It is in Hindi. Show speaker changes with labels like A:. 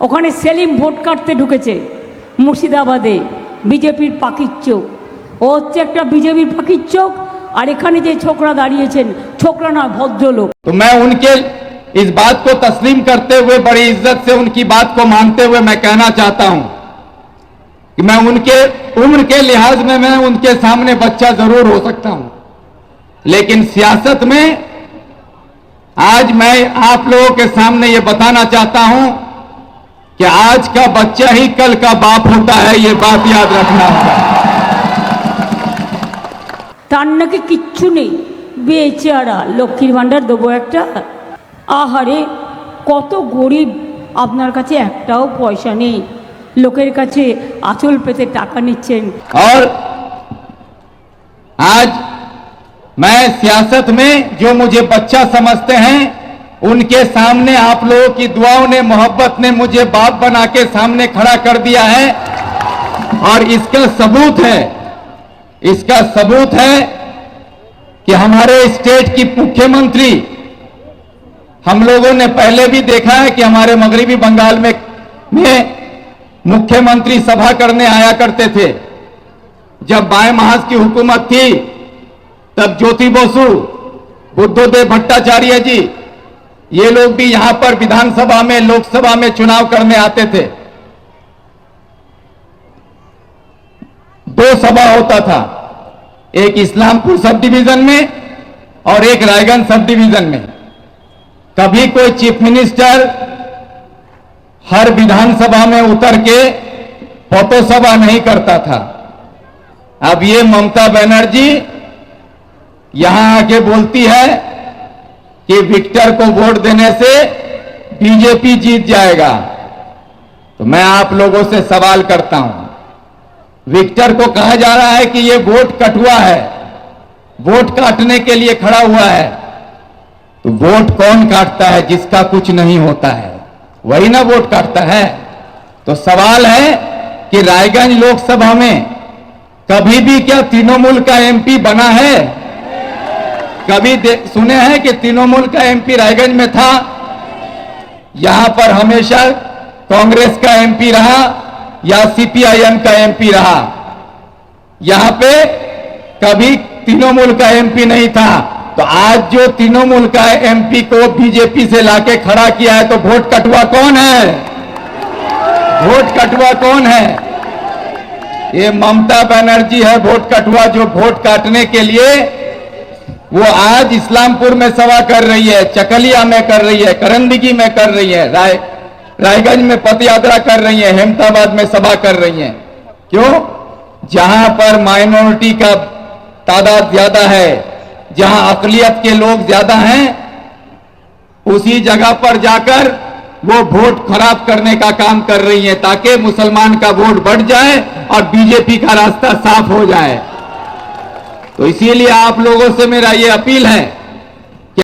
A: ওখানে সেলিম ভোট কাটতে ঢুকেছে মুর্শিদাবাদে, বিজেপির পাখির চোখ। ও হচ্ছে একটা বিজেপির পাখির চোখ, আর এখানে যে ছোকরা দাঁড়িয়েছেন, ছোকরা নয়, ভদ্রলোক।
B: तो मैं उनके इस बात को तस्लीम करते हुए बड़ी इज्जत से उनकी बात को मानते हुए मैं कहना चाहता हूं कि मैं उनके उम्र के लिहाज में मैं उनके सामने बच्चा जरूर हो सकता हूं, लेकिन सियासत में आज मैं आप लोगों के सामने ये बताना चाहता हूं कि आज का बच्चा ही कल का बाप होता है, ये बात याद रखना होगा।
A: তার নাকি কিচ্ছু নেই, বেচারা। লক্ষ্মীর ভাণ্ডার দেবো একটা, আহারে কত গরিব, আপনার কাছে একটাও পয়সা নেই, লোকের কাছে আঁচল পেতে টাকা নিচ্ছেন।
B: और आज मैं सियासत में जो मुझे बच्चा समझते हैं, उनके सामने आप लोगों की दुआओं ने, मोहब्बत ने मुझे बाप बना के सामने खड़ा कर दिया है। और इसका सबूत है कि हमारे स्टेट की मुख्यमंत्री, हम लोगों ने पहले भी देखा है कि हमारे मगरबी बंगाल में मुख्यमंत्री सभा करने आया करते थे। जब बाएं महाज की हुकूमत थी तब ज्योति बसु, बुद्धदेव भट्टाचार्य जी, ये लोग भी यहां पर विधानसभा में, लोकसभा में चुनाव करने आते थे। 2 सभा होता था, एक इस्लामपुर सब डिवीजन में और एक रायगंज सब डिवीजन में। कभी कोई चीफ मिनिस्टर हर विधानसभा में उतर के फोटो सभा नहीं करता था। अब ये ममता बनर्जी यहां आके बोलती है कि विक्टर को वोट देने से बीजेपी जीत जाएगा। तो मैं आप लोगों से सवाल करता हूं, विक्टर को कहा जा रहा है कि ये वोट कटुआ है, वोट काटने के लिए खड़ा हुआ है। तो वोट कौन काटता है? जिसका कुछ नहीं होता है वही ना वोट काटता है। तो सवाल है कि रायगंज लोकसभा में कभी भी क्या तृणमूल का एमपी बना है? कभी सुने हैं कि तृणमूल का एमपी रायगंज में था? यहां पर हमेशा कांग्रेस का एमपी रहा या सीपीआईएम का एमपी रहा। यहां पे कभी तृणमूल का एमपी नहीं था। तो आज जो तृणमूल का एमपी को बीजेपी से लाके खड़ा किया है, तो वोट कटुआ कौन है? वोट कटुआ कौन है? ये ममता बनर्जी है वोट कटुआ, जो वोट काटने के लिए वो आज इस्लामपुर में सभा कर रही है, चकलिया में कर रही है, करंदगी में कर रही है, रायगंज में पदयात्रा कर रही है, अहमदाबाद में सभा कर रही है। क्यों? जहां पर माइनॉरिटी का तादाद ज्यादा है, जहां अकलियत के लोग ज्यादा हैं, उसी जगह पर जाकर वो वोट खराब करने का काम कर रही है, ताकि मुसलमान का वोट बढ़ जाए और बीजेपी का रास्ता साफ हो जाए। तो इसीलिए आप लोगों से मेरा ये अपील है